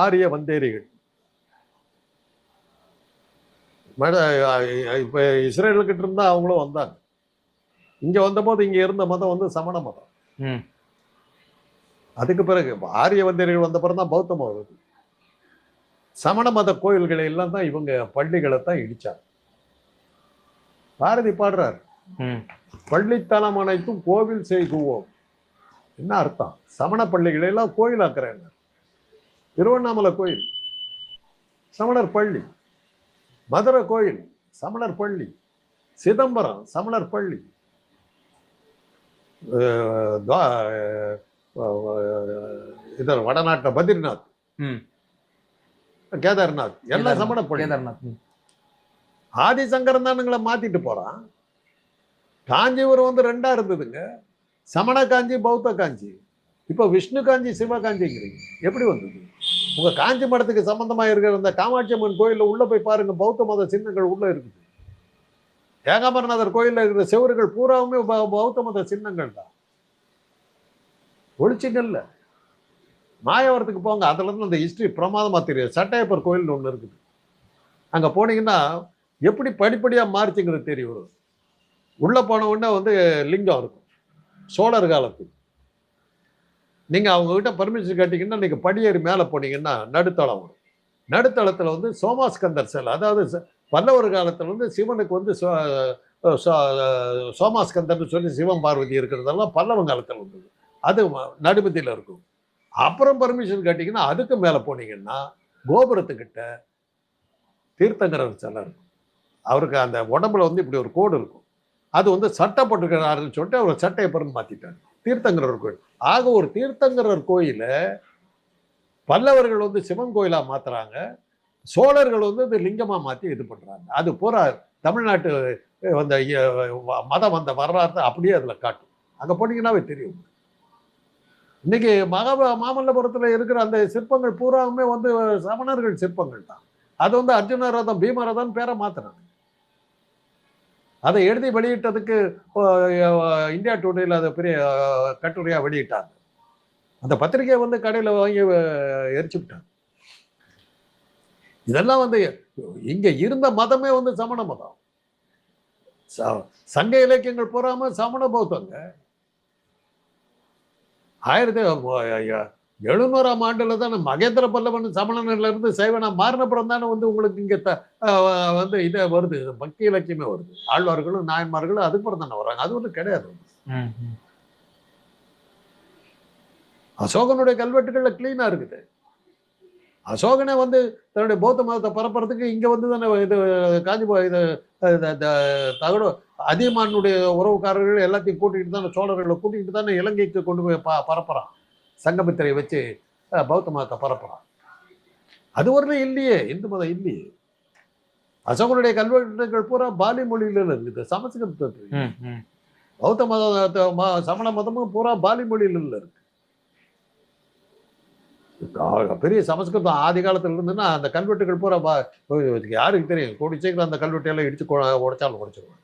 ஆரிய வந்தேரிகள். இப்ப இஸ்ரேலுக்கிட்ட இருந்தா அவங்களும் வந்தாங்க. இங்க வந்தபோது இங்க இருந்த மதம் வந்து சமண மதம். அதுக்கு பிறகு ஆரிய வந்தேரிகள் வந்த பிறகு தான் பௌத்த மதம் வருது. சமண மத கோயில்களை எல்லாம் தான் இவங்க பள்ளிகளை தான் இடிச்சாங்க. பாரதி பாடுறார், பள்ளித்தலம் அனைத்தும் கோவில் செய்குவோம். என்ன அர்த்தம்? சமண பள்ளிகளை எல்லாம் கோயில் ஆக்குறேன். திருவண்ணாமலை கோயில் சமணர் பள்ளி, மதுரை கோயில் சமணர் பள்ளி, சிதம்பரம் சமணர் பள்ளி, இதர் வடநாட்ட பத்ரிநாத், கேதார்நாத் எல்லாம் சமண பள்ளி. ஆதிசங்கரன் தானுங்களை மாத்திட்டு போறான். காஞ்சிபுரம் வந்து ரெண்டா இருந்ததுங்க, சமண காஞ்சி பௌத்த காஞ்சி. இப்ப விஷ்ணு காஞ்சி சிவ காஞ்சிங்கிறீங்க, எப்படி வந்தது? உங்க காஞ்சி மடத்துக்கு சம்பந்தமா இருக்கிற இந்த காமாட்சி அம்மன் கோயில்ல உள்ள போய் பாருங்க, பௌத்த மத சின்னங்கள் உள்ள இருக்குது. ஏகாம்பரநாதர் கோயில்ல இருக்கிற செவறுகள் பூராவுமே பௌத்த மத சின்னங்கள் தான். ஒளிச்சிங்கல்ல. மாயவரத்துக்கு போங்க, அதுல இருந்து அந்த ஹிஸ்டரி பிரமாதமா தெரியும். சட்டையப்பர் கோயில் ஒண்ணு இருக்குது, அங்க போனீங்கன்னா எப்படி படிப்படியா மாறிச்சுங்கிறது தெரியும். உள்ள போன உடனே வந்து லிங்கம் இருக்கும், சோழர் காலத்துக்கு. நீங்க அவங்க கிட்ட பர்மிஷன் கேட்டீங்கன்னா நீங்க படியேறி மேல போனீங்கன்னா நடுத்தளம் வரும். நடுத்தளத்துல வந்து சோமாஸ்கந்தர் சிலை, அதாவது பல்லவர் காலத்துல வந்து சிவனுக்கு வந்து சோமாஸ்கந்தர்னு சொல்லி சிவன் பார்வதி இருக்கிறதெல்லாம் பல்லவன் காலத்துல வந்தது. அது நடுமத்தியில இருக்கும். அப்புறம் பர்மிஷன் கேட்டீங்கன்னா அதுக்கு மேல போனீங்கன்னா கோபுரத்துக்கிட்ட தீர்த்தங்கரர் சிலை இருக்கும். அவருக்கு அந்த உடம்புல வந்து இப்படி ஒரு கோடு இருக்கும். அது வந்து சட்டை போட்டுக்கிறாருன்னு சொல்லிட்டு அவர் சட்டையை பிறந்து மாத்திட்டாங்க. தீர்த்தங்கரர் கோயில். ஆக ஒரு தீர்த்தங்கரர் கோயில பல்லவர்கள் வந்து சிவன் கோயிலா மாத்துறாங்க, சோழர்கள் வந்து இது லிங்கமா மாத்தி இது பண்றாங்க. அது பூரா தமிழ்நாட்டு வந்த மதம் வந்த வரலாறு அப்படியே அதுல காட்டும். அங்க போனீங்கன்னாவே தெரியும். இன்னைக்கு மாமல்லபுரத்துல இருக்கிற அந்த சிற்பங்கள் பூராவுமே வந்து சமணர்கள் சிற்பங்கள் தான். அது வந்து அர்ஜுன ரதம் பீமரதம் பேரை மாத்துறாங்க. அதை எழுதி வெளியிட்டதுக்கு இந்தியா டுடேல அதை பெரிய கட்டுரையா வெளியிட்டாங்க. அந்த பத்திரிகையை வந்து கடையில வாங்கி எரிச்சு விட்டாங்க. இதெல்லாம் வந்து இங்க இருந்த மதமே வந்து சமண மதம். சங்க இலக்கியங்கள் பூராம சமண பௌத்தங்க. 1700ஆம் ஆண்டுல தானே மகேந்திர பல்லவன் சமணன்ல இருந்து சைவனா மாறினப்புறம் தானே வந்து உங்களுக்கு இங்க வந்து இதே வருது, பக்தி இலக்கியமே வருது. ஆழ்வார்களும் நாயன்மார்களும் அதுக்கப்புறம் தானே வர்றாங்க. அது ஒன்றும் கிடையாது. அசோகனுடைய கல்வெட்டுகள்ல கிளீனா இருக்குது. அசோகனே வந்து தன்னுடைய பௌத்த மதத்தை பரப்புறதுக்கு இங்க வந்து தானே இது காஞ்சிபுரம் இது தகடு அதியமானுடைய உறவுக்காரர்கள் எல்லாத்தையும் கூட்டிகிட்டு தானே, சோழர்களை கூட்டிகிட்டு தானே இலங்கைக்கு கொண்டு போய் பரப்புறான். சங்கமித்திரை வச்சு பௌத்த மதத்தை பரப்புறான். அது வரலும் இல்லையே, இந்து மதம் இல்லையே. அசோகனுடைய கல்வெட்டுகள் பூரா பாலி மொழியில இருக்குது, சமஸ்கிருதத்துல. பௌத்த மத சமண மதமும் பூரா பாலி மொழியில இருக்கு. பெரிய சமஸ்கிருதம் ஆதி காலத்துல இருந்துன்னா அந்த கல்வெட்டுகள் பூரா யாருக்கு தெரியும்? கூடி சீக்கிரம் அந்த கல்வெட்டையெல்லாம் இடிச்சு உடைச்சாலும் உடைச்சிருவாங்க.